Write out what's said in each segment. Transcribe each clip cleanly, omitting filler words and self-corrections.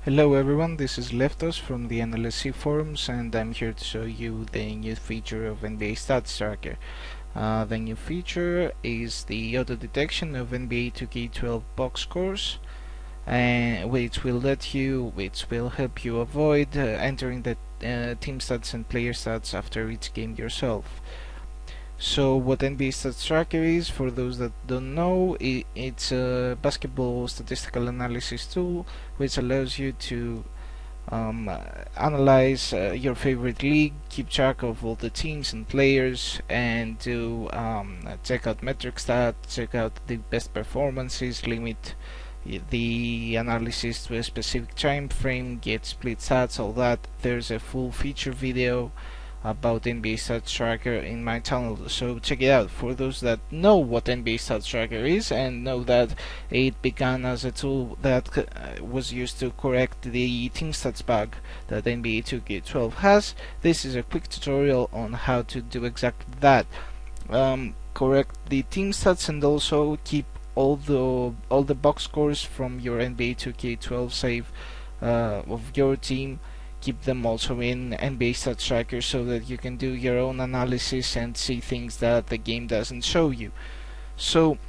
Hello everyone, this is Leftos from the NLSC forums, and I'm here to show you the new feature of NBA Stats Tracker. The new feature is the auto detection of NBA 2K12 box scores, which will help you avoid entering the team stats and player stats after each game yourself. So what NBA Stats Tracker is, for those that don't know, it's a basketball statistical analysis tool which allows you to analyze your favorite league, keep track of all the teams and players, and to check out metric stats, check out the best performances, limit the analysis to a specific time frame, get split stats, all that. There's a full feature video about NBA Stats Tracker in my channel, so check it out. For those that know what NBA Stats Tracker is and know that it began as a tool that was used to correct the team stats bug that NBA 2K12 has, this is a quick tutorial on how to do exactly that. Correct the team stats and also keep all the box scores from your NBA 2K12 save of your team. Keep them also in NBA Stats Tracker so that you can do your own analysis and see things that the game doesn't show you. So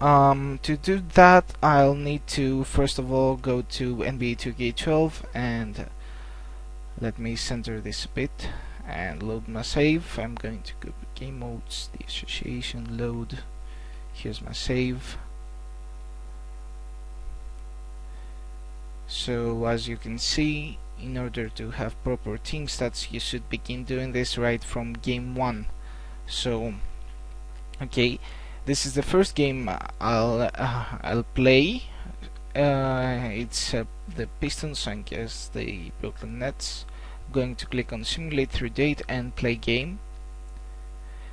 to do that, I'll need to first of all go to NBA 2K12 and let me center this a bit and load my save. I'm going to go to game modes, the association, load. Here's my save. So as you can see, in order to have proper team stats, you should begin doing this right from game 1. So okay, this is the first game I'll play. It's the Pistons against the Brooklyn Nets. I'm going to click on simulate through date and play game.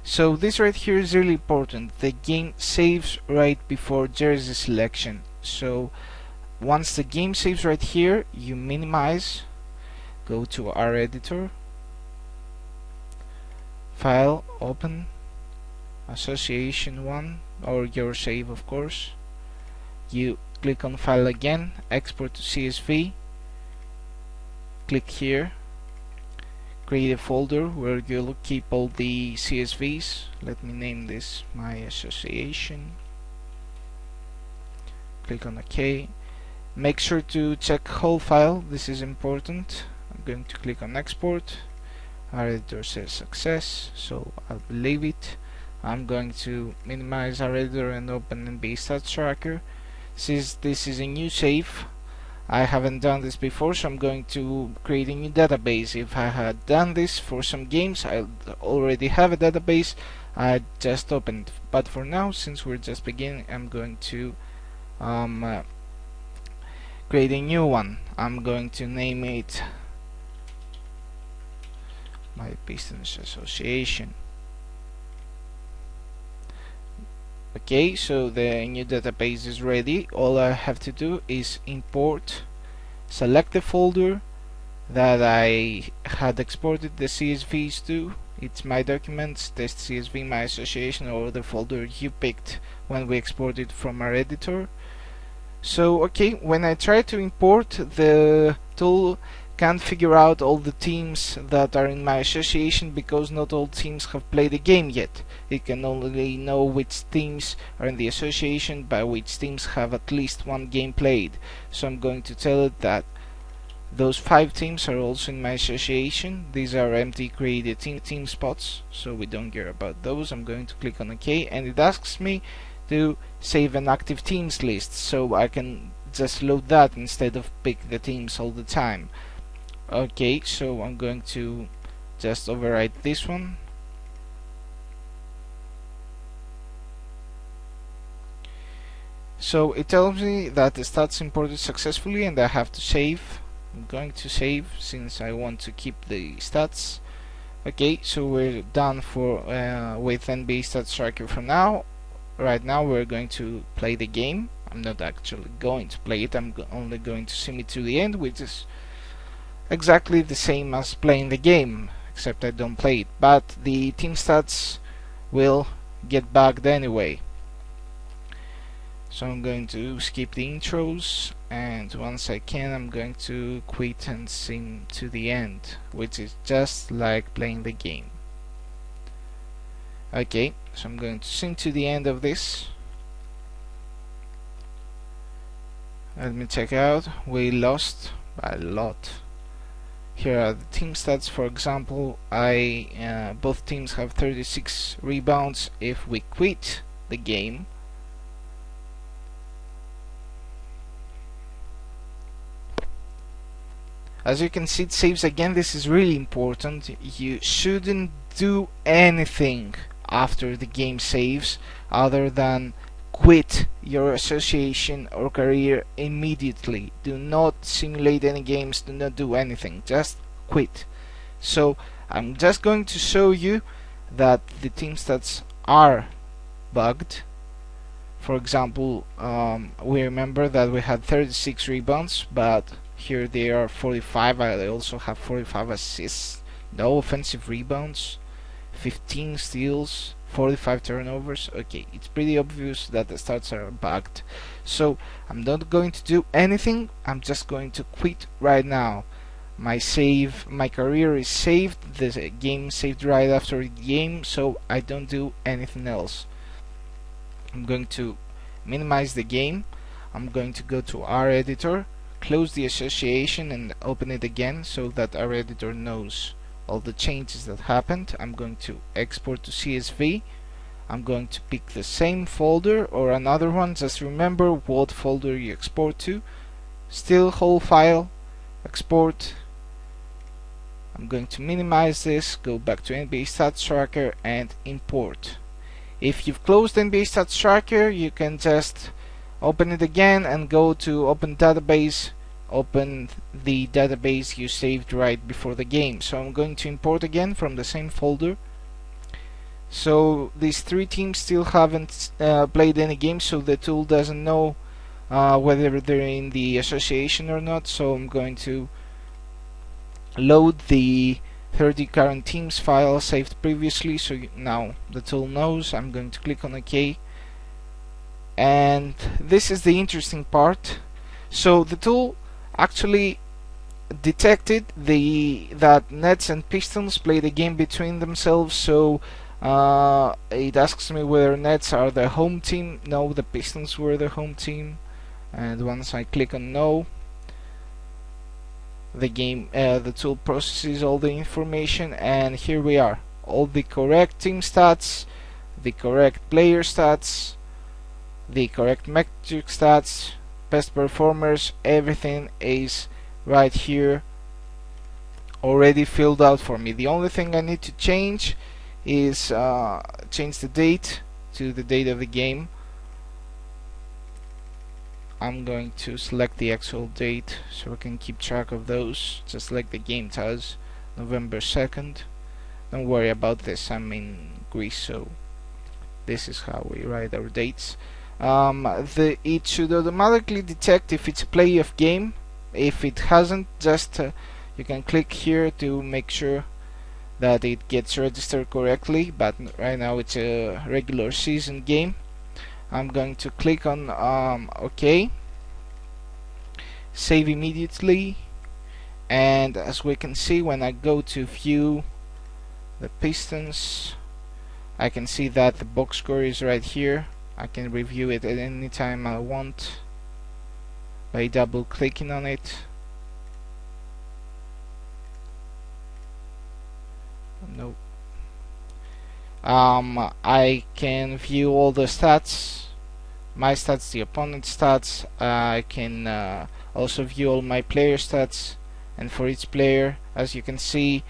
So this right here is really important. The game saves right before jersey selection. So once the game saves right here, you minimize, go to REditor, file, open, association 1, or your save of course. You click on file again, export to CSV, click here, create a folder where you'll keep all the CSVs. Let me name this my association. Click on OK. Make sure to check whole file, this is important. I'm going to click on export. Our editor says success, so I'll leave it. I'm going to minimize our editor and open NBA Stats Tracker. Since this is a new save, I haven't done this before, so I'm going to create a new database. If I had done this for some games, I already have a database I just opened. But for now, since we're just beginning, I'm going to create a new one. I'm going to name it my Pistons Association. Okay, so the new database is ready. All I have to do is import, select the folder that I had exported the CSVs to. It's my documents, test CSV, my association, or the folder you picked when we exported from our editor. So okay, when I try to import, the tool can't figure out all the teams that are in my association because not all teams have played the game yet. It can only know which teams are in the association by which teams have at least one game played. So I'm going to tell it that those 5 teams are also in my association. These are empty created team spots, so we don't care about those. I'm going to click on OK, and it asks me to save an active teams list, so I can just load that instead of pick the teams all the time. Okay, so I'm going to just overwrite this one. So it tells me that the stats imported successfully and I have to save. I'm going to save since I want to keep the stats. Okay, so we're done for with NBA Stats Tracker for now. Right now we're going to play the game. I'm not actually going to play it, I'm only going to sim it to the end, which is exactly the same as playing the game, except I don't play it, but the team stats will get bugged anyway. So I'm going to skip the intros, and once I can I'm going to quit and sim to the end, which is just like playing the game. Okay, so I'm going to sim to the end of this. Let me check out. We lost by a lot. Here are the team stats. For example, both teams have 36 rebounds. If we quit the game, as you can see, it saves again. This is really important. You shouldn't do anything after the game saves other than quit your association or career immediately. Do not simulate any games, do not do anything, just quit. So I'm just going to show you that the team stats are bugged. For example, we remember that we had 36 rebounds, but here they are 45. I also have 45 assists, no offensive rebounds, 15 steals, 45 turnovers. Okay, it's pretty obvious that the stats are bugged. So I'm not going to do anything. I'm just going to quit right now. My career is saved. The game saved right after the game, so I don't do anything else. I'm going to minimize the game. I'm going to go to REditor, close the association and open it again so that REditor knows all the changes that happened. I'm going to export to CSV. I'm going to pick the same folder or another one. Just remember what folder you export to. Still whole file, export. I'm going to minimize this, go back to NBA Stats Tracker and import. If you've closed NBA Stats Tracker, you can just open it again and go to Open Database. Open the database you saved right before the game. So I'm going to import again from the same folder. So these three teams still haven't played any games, so the tool doesn't know whether they're in the association or not. So I'm going to load the 30 current teams file saved previously, so now the tool knows. I'm going to click on OK, and this is the interesting part. So the tool actually detected that Nets and Pistons played a game between themselves, so it asks me whether Nets are the home team. No, the Pistons were the home team, and once I click on no, the tool processes all the information, and here we are, all the correct team stats, the correct player stats, the correct metric stats, best performers, everything is right here already filled out for me. The only thing I need to change is change the date to the date of the game. I'm going to select the actual date so we can keep track of those, just like the game does. November 2nd. Don't worry about this, I'm in Greece, so this is how we write our dates. It should automatically detect if it's a playoff game. If it hasn't, just you can click here to make sure that it gets registered correctly, but right now it's a regular season game. I'm going to click on OK, save immediately, and as we can see, when I go to view the Pistons, I can see that the box score is right here. I can review it at any time I want by double clicking on it. Nope. I can view all the stats, my stats, the opponent's stats. I can also view all my player stats, and for each player, as you can see,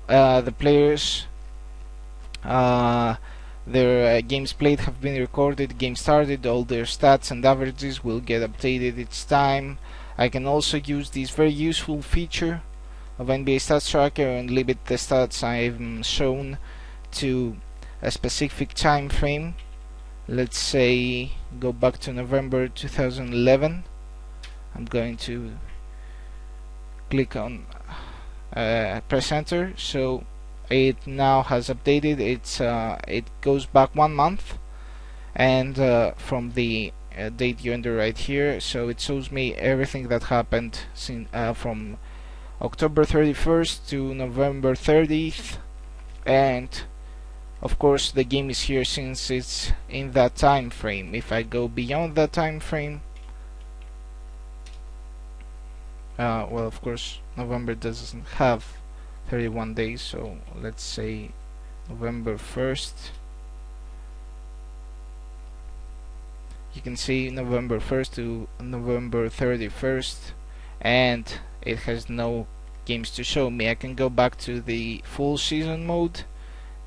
the players, their games played have been recorded, game started, all their stats and averages will get updated each time. I can also use this very useful feature of NBA Stats Tracker and limit the stats I've shown to a specific time frame. Let's say go back to November 2011. I'm going to click on press enter, so it now has updated. It goes back 1 month, and from the date you enter right here, so it shows me everything that happened from October 31st to November 30th, and of course the game is here since it's in that time frame. If I go beyond that time frame, well, of course November doesn't have 31 days, so let's say November 1st. You can see November 1st to November 31st, and it has no games to show me. I can go back to the full season mode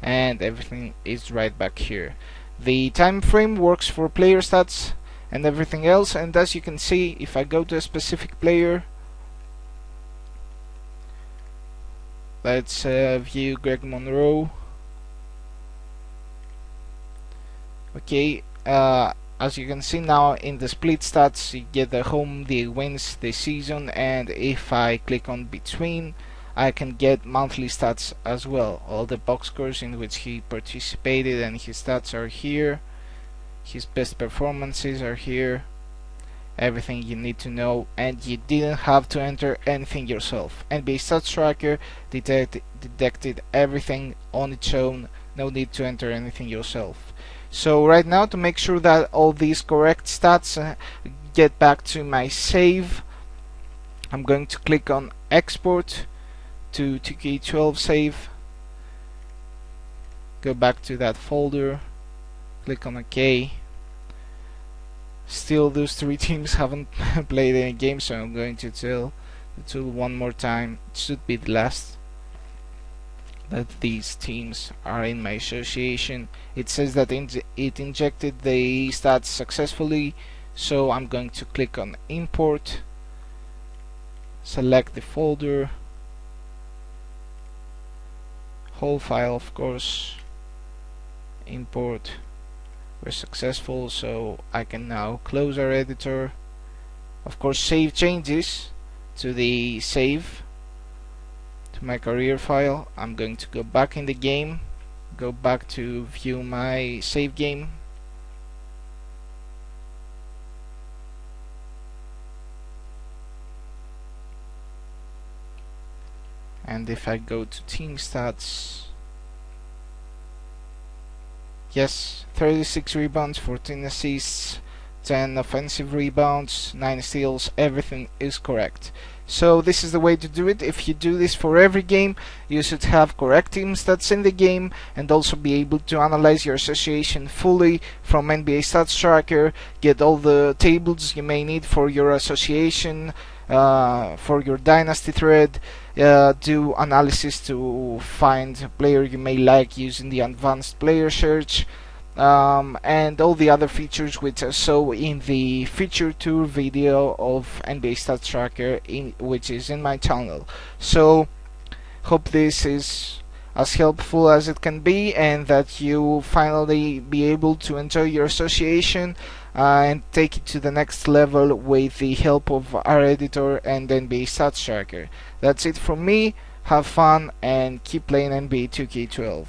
and everything is right back here. The time frame works for player stats and everything else, and as you can see, if I go to a specific player, let's view Greg Monroe. Okay, as you can see now in the split stats, you get the home, the wins, the season, and if I click on between, I can get monthly stats as well. All the box scores in which he participated and his stats are here. His best performances are here. Everything you need to know, and you didn't have to enter anything yourself. NBA Stats Tracker detected everything on its own. No need to enter anything yourself. So right now, to make sure that all these correct stats get back to my save, I'm going to click on Export to 2K12 save. Go back to that folder. Click on OK. Still, those three teams haven't played any games, so I'm going to tell the tool one more time. It should be the last that these teams are in my association. It says that it injected the stats successfully, so I'm going to click on Import, select the folder, whole file, of course, import. We're successful, so I can now close our editor. Of course, save changes to the save, to my career file. I'm going to go back in the game, go back to view my save game, and if I go to team stats, yes, 36 rebounds, 14 assists, 10 offensive rebounds, 9 steals, everything is correct. So this is the way to do it. If you do this for every game, you should have correct team stats in the game and also be able to analyze your association fully from NBA Stats Tracker, get all the tables you may need for your association, for your dynasty thread, do analysis to find a player you may like using the advanced player search, and all the other features which are shown in the feature tour video of NBA Stats Tracker, which is in my channel. So hope this is as helpful as it can be, and that you finally be able to enjoy your association and take it to the next level with the help of REditor and NBA Stats Tracker. That's it from me. Have fun and keep playing NBA 2K12.